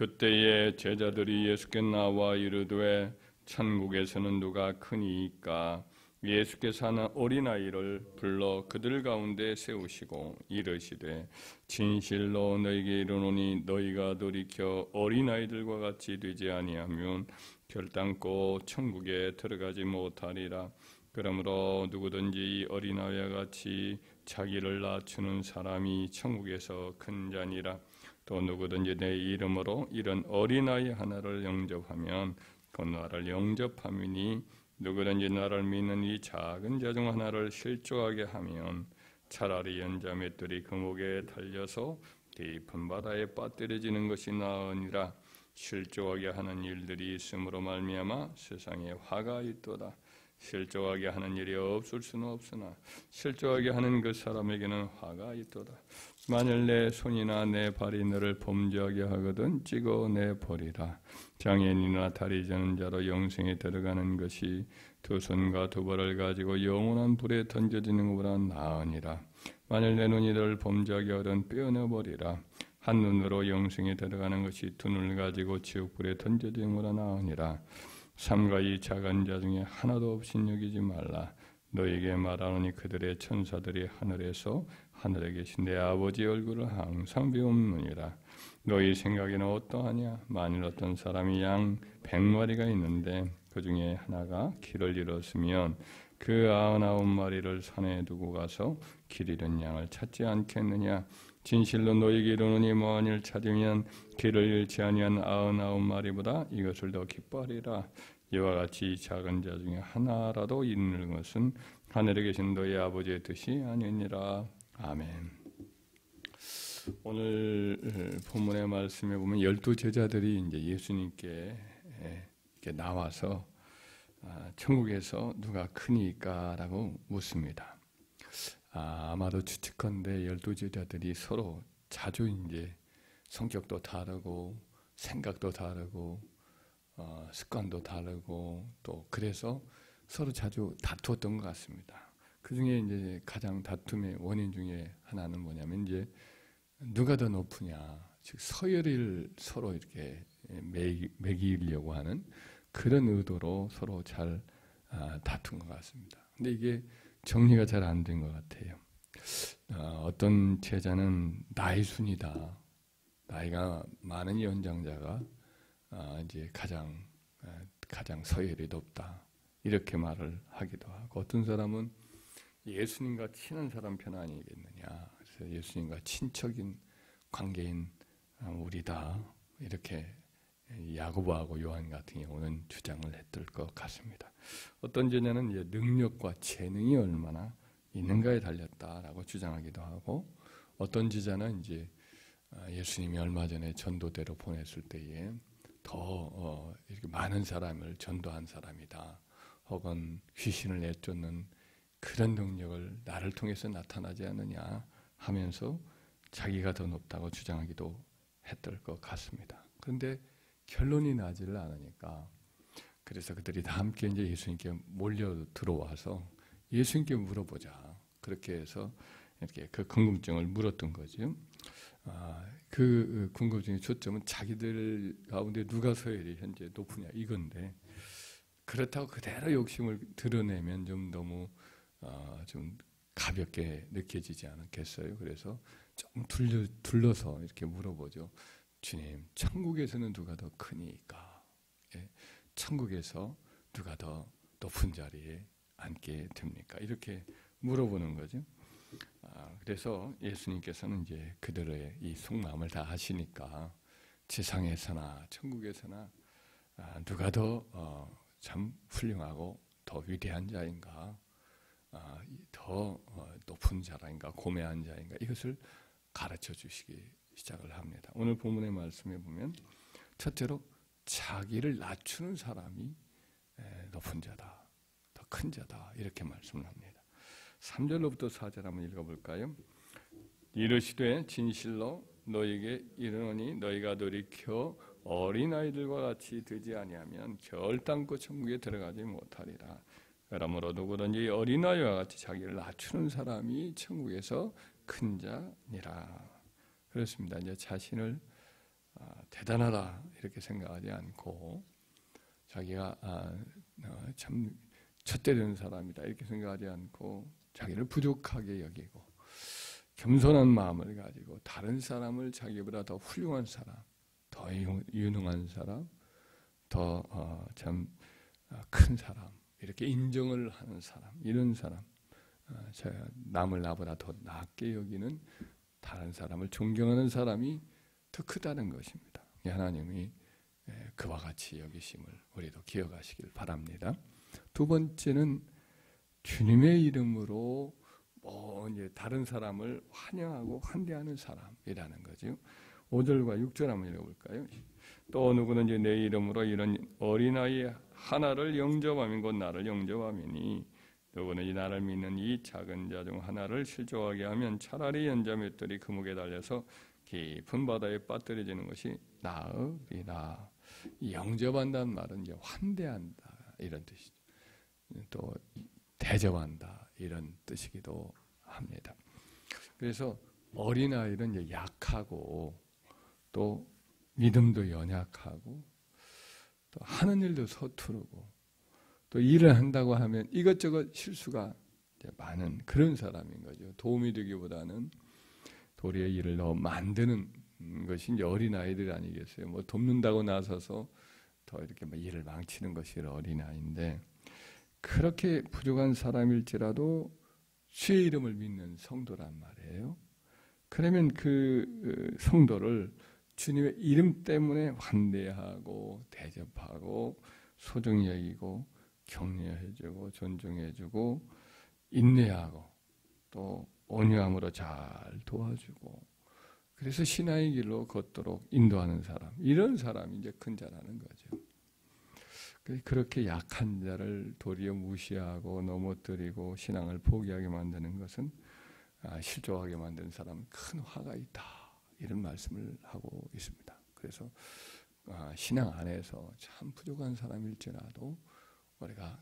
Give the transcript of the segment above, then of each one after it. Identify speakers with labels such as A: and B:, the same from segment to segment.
A: 그때에 제자들이 예수께 나와 이르되 천국에서는 누가 크니이까? 예수께서 하는 어린아이를 불러 그들 가운데 세우시고 이르시되 진실로 너희에게 이르노니 너희가 돌이켜 어린아이들과 같이 되지 아니하면 결단코 천국에 들어가지 못하리라. 그러므로 누구든지 어린아이와 같이 자기를 낮추는 사람이 천국에서 큰 자니라. 또 누구든지 내 이름으로 이런 어린아이 하나를 영접하면 곧 나를 영접함이니 누구든지 나를 믿는 이 작은 자 중 하나를 실족하게 하면 차라리 연자 맷돌이 그 목에 달려서 깊은 바다에 빠뜨려지는 것이 나으니라. 실족하게 하는 일들이 있음으로 말미암아 세상에 화가 있도다. 실족하게 하는 일이 없을 수는 없으나 실족하게 하는 그 사람에게는 화가 있도다. 만일 내 손이나 내 발이 너를 범죄하게 하거든 찍어내버리라. 장애인이나 다리 저는 자로 영생에 들어가는 것이 두 손과 두 발을 가지고 영원한 불에 던져지는 것보다 나으니라. 만일 내 눈이 너를 범죄하게 하거든 빼어내버리라. 한 눈으로 영생에 들어가는 것이 두 눈을 가지고 지옥불에 던져지는 것보다 나으니라. 삼가 이 작은 자 중에 하나도 없인 여기지 말라. 너에게 말하노니 그들의 천사들이 하늘에서 하늘에 계신 내 아버지 얼굴을 항상 비옵느니라. 너희 생각에는 어떠하냐? 만일 어떤 사람이 양 100마리가 있는데 그 중에 하나가 길을 잃었으면 그 99마리를 산에 두고 가서 길 잃은 양을 찾지 않겠느냐? 진실로 너희에게 이르노니 만일 찾으면 길을 잃지 아니한 99마리보다 이것을 더 기뻐하리라. 이와 같이 작은 자 중에 하나라도 잃는 것은 하늘에 계신 너희 아버지의 뜻이 아니니라. 아멘. 오늘 본문의 말씀에 보면 12 제자들이 이제 예수님께 이렇게 나와서 천국에서 누가 크니까라고 묻습니다. 아마도 추측컨대 12 제자들이 서로 자주 이제 성격도 다르고 생각도 다르고 습관도 다르고 또 그래서 서로 자주 다투었던 것 같습니다. 그 중에 이제 가장 다툼의 원인 중에 하나는 뭐냐면 이제 누가 더 높으냐, 즉 서열을 서로 이렇게 매기려고 하는 그런 의도로 서로 잘 다툰 것 같습니다. 근데 이게 정리가 잘 안 된 것 같아요. 어떤 제자는 나이 순이다. 나이가 많은 연장자가 이제 가장 서열이 높다. 이렇게 말을 하기도 하고 어떤 사람은 예수님과 친한 사람 편 아니겠느냐. 그래서 예수님과 친척인 관계인 우리다. 이렇게 야고보하고 요한 같은 경우는 주장을 했을 것 같습니다. 어떤 제자는 이제 능력과 재능이 얼마나 있는가에 달렸다라고 주장하기도 하고 어떤 제자는 이제 예수님이 얼마 전에 전도대로 보냈을 때에 더 이렇게 많은 사람을 전도한 사람이다. 혹은 귀신을 내쫓는 그런 능력을 나를 통해서 나타나지 않느냐 하면서 자기가 더 높다고 주장하기도 했을 것 같습니다. 그런데 결론이 나지를 않으니까 그래서 그들이 다 함께 이제 예수님께 몰려 들어와서 예수님께 물어보자. 그렇게 해서 이렇게 그 궁금증을 물었던 거죠. 그 궁금증의 초점은 자기들 가운데 누가 서열이 현재 높으냐 이건데 그렇다고 그대로 욕심을 드러내면 좀 너무 좀 가볍게 느껴지지 않겠어요? 그래서 좀 둘러서 이렇게 물어보죠. 주님, 천국에서는 누가 더 크니까? 예, 천국에서 누가 더 높은 자리에 앉게 됩니까? 이렇게 물어보는 거죠. 그래서 예수님께서는 이제 그들의 이 속마음을 다 아시니까 지상에서나 천국에서나 누가 더 참 훌륭하고 더 위대한 자인가, 더 높은 자인가, 고매한 자인가 이것을 가르쳐 주시기 시작을 합니다. 오늘 본문의 말씀에 보면 첫째로 자기를 낮추는 사람이 높은 자다, 더 큰 자다 이렇게 말씀을 합니다. 3절로부터 4절 한번 읽어볼까요? 이르시되 진실로 너희에게 이르노니 너희가 돌이켜 어린아이들과 같이 되지 아니하면 결단코 천국에 들어가지 못하리라. 그러므로 누구든지 어린아이와 같이 자기를 낮추는 사람이 천국에서 큰 자니라. 그렇습니다. 이제 자신을 대단하다 이렇게 생각하지 않고 자기가 참 첫째 되는 사람이다 이렇게 생각하지 않고 자기를 부족하게 여기고 겸손한 마음을 가지고 다른 사람을 자기보다 더 훌륭한 사람, 더 유능한 사람, 더 참 큰 사람 이렇게 인정을 하는 사람, 이런 사람, 남을 나보다 더 낫게 여기는 다른 사람을 존경하는 사람이 더 크다는 것입니다. 하나님이 그와 같이 여기심을 우리도 기억하시길 바랍니다. 두 번째는 주님의 이름으로 이제 다른 사람을 환영하고 환대하는 사람이라는 거죠. 5절과 6절 한번 읽어볼까요? 또 누구는 이제 내 이름으로 이런 어린아이 하나를 영접하면 곧 나를 영접하미니 누구는 이 나를 믿는 이 작은 자 중 하나를 실족하게 하면 차라리 연자 맷돌이 그 목에 달려서 깊은 바다에 빠뜨려지는 것이 나으리라. 영접한다는 말은 이제 환대한다 이런 뜻이죠. 또 대접한다 이런 뜻이기도 합니다. 그래서 어린아이는 이제 약하고 또 믿음도 연약하고 또 하는 일도 서투르고 또 일을 한다고 하면 이것저것 실수가 많은 그런 사람인 거죠. 도움이 되기보다는 도리어 일을 더 만드는 것이 이제 어린아이들 아니겠어요. 뭐 돕는다고 나서서 더 이렇게 일을 망치는 것이 어린아이인데 그렇게 부족한 사람일지라도 주의 이름을 믿는 성도란 말이에요. 그러면 그 성도를 주님의 이름 때문에 환대하고 대접하고 소중히 여기고 격려해주고 존중해주고 인내하고 또 온유함으로 잘 도와주고 그래서 신앙의 길로 걷도록 인도하는 사람, 이런 사람이 이제 큰 자라는 거죠. 그렇게 약한 자를 도리어 무시하고 넘어뜨리고 신앙을 포기하게 만드는 것은 실족하게 만드는 사람은 큰 화가 있다 이런 말씀을 하고 있습니다. 그래서 신앙 안에서 참 부족한 사람일지라도 우리가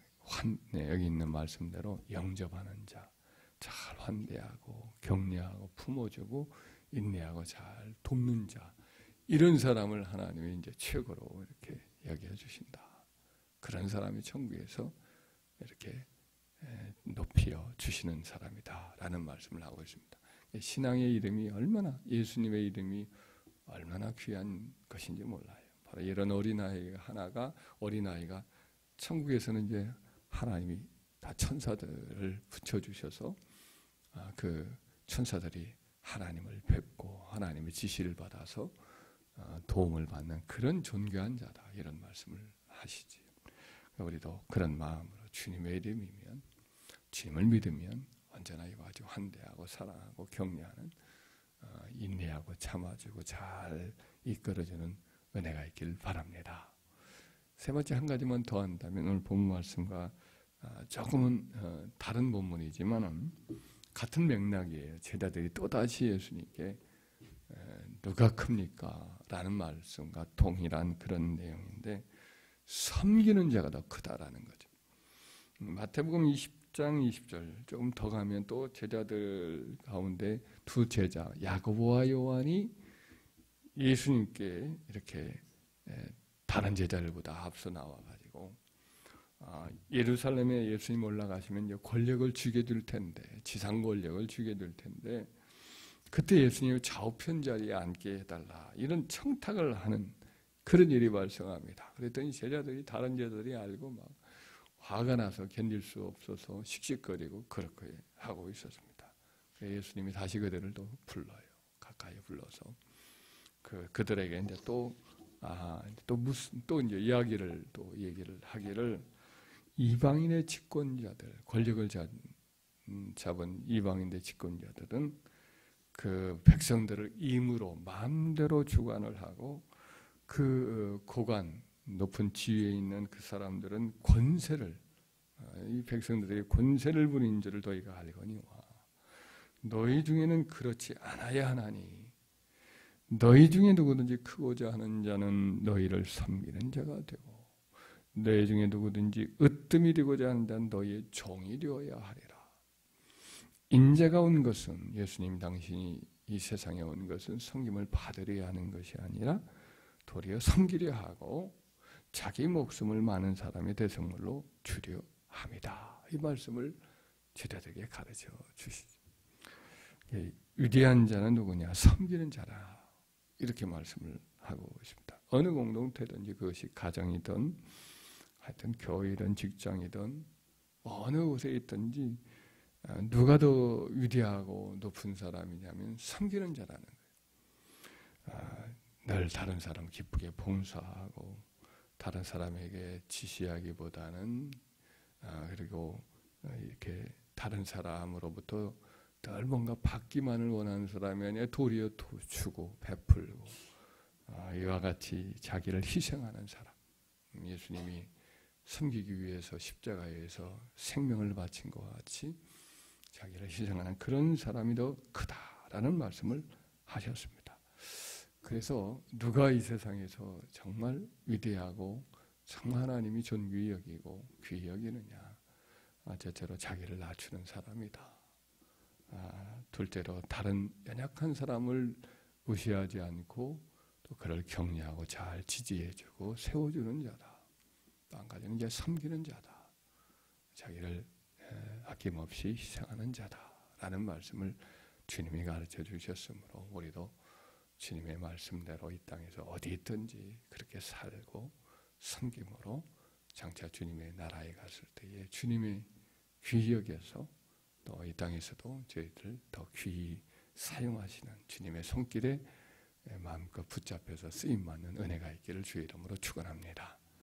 A: 여기 있는 말씀대로 영접하는 자, 잘 환대하고 격려하고 품어주고 인내하고 잘 돕는 자, 이런 사람을 하나님이 이제 최고로 이렇게 여겨주신다. 그런 사람이 천국에서 이렇게 높여 주시는 사람이다라는 말씀을 하고 있습니다. 신앙의 이름이 얼마나, 예수님의 이름이 얼마나 귀한 것인지 몰라요. 바로 이런 어린아이가 천국에서는 이제 하나님이 다 천사들을 붙여주셔서 그 천사들이 하나님을 뵙고 하나님의 지시를 받아서 도움을 받는 그런 존귀한 자다 이런 말씀을 하시지. 우리도 그런 마음으로 주님의 이름이면, 주님을 믿으면 언제나 이와 같이 환대하고 사랑하고 격려하는, 인내하고 참아주고 잘 이끌어주는 은혜가 있길 바랍니다. 세 번째 한 가지만 더 한다면 오늘 본문 말씀과 조금은 다른 본문이지만 같은 맥락이에요. 제자들이 또다시 예수님께 누가 큽니까? 라는 말씀과 동일한 그런 내용인데 섬기는 자가 더 크다라는 거죠. 마태복음 20장 20절 조금 더 가면 또 제자들 가운데 두 제자 야고보와 요한이 예수님께 이렇게 다른 제자들보다 앞서 나와가지고 예루살렘에 예수님 올라가시면 이제 권력을 주게 될 텐데, 지상 권력을 주게 될 텐데 그때 예수님을 좌우편 자리에 앉게 해달라 이런 청탁을 하는 그런 일이 발생합니다. 그랬더니 다른 제자들이 알고 막 화가 나서 견딜 수 없어서 씩씩거리고 그렇게 하고 있었습니다. 예수님이 다시 그들을 또 불러요. 가까이 불러서 그들에게 이제 또 이제 이야기를 얘기를 하기를 이방인의 집권자들, 권력을 잡은 이방인의 집권자들은 그 백성들을 임으로 마음대로 주관을 하고 그 고관, 높은 지위에 있는 그 사람들은 이 백성들의 권세를 부린 줄을 너희가 알거니와 너희 중에는 그렇지 않아야 하나니 너희 중에 누구든지 크고자 하는 자는 너희를 섬기는 자가 되고 너희 중에 누구든지 으뜸이 되고자 하는 자는 너희의 종이 되어야 하리라. 인자가 온 것은, 예수님 당신이 이 세상에 온 것은 섬김을 받으려야 하는 것이 아니라 도리어 섬기려 하고 자기 목숨을 많은 사람의 대성물로 주려 합니다. 이 말씀을 제자들에게 가르쳐 주시죠. 위대한 자는 누구냐? 섬기는 자라. 이렇게 말씀을 하고 있습니다. 어느 공동체든지 그것이 가정이든 하여튼 교회든 직장이든 어느 곳에 있든지 누가 더 위대하고 높은 사람이냐면 섬기는 자라는 거예요. 늘 다른 사람 기쁘게 봉사하고 다른 사람에게 지시하기보다는 그리고 이렇게 다른 사람으로부터 늘 뭔가 받기만을 원하는 사람이 아니라 도리어 주고 베풀고 이와 같이 자기를 희생하는 사람. 예수님이 섬기기 위해서 십자가에서 생명을 바친 것과 같이 자기를 희생하는 그런 사람이 더 크다라는 말씀을 하셨습니다. 그래서 누가 이 세상에서 정말 위대하고 정말 하나님이 존귀히 여기고 귀히 여기느냐? 첫째로 자기를 낮추는 사람이다. 둘째로 다른 연약한 사람을 무시하지 않고 또 그를 격려하고 잘 지지해주고 세워주는 자다. 또 한 가지는 이제 섬기는 자다. 자기를 아낌없이 희생하는 자다라는 말씀을 주님이 가르쳐 주셨으므로 우리도 주님의 말씀대로 이 땅에서 어디 있든지 그렇게 살고 섬김으로 장차 주님의 나라에 갔을 때에 주님의 귀히 여겨서 또 이 땅에서도 저희들 더 귀히 사용하시는 주님의 손길에 마음껏 붙잡혀서 쓰임받는 은혜가 있기를 주의 이름으로 축원합니다.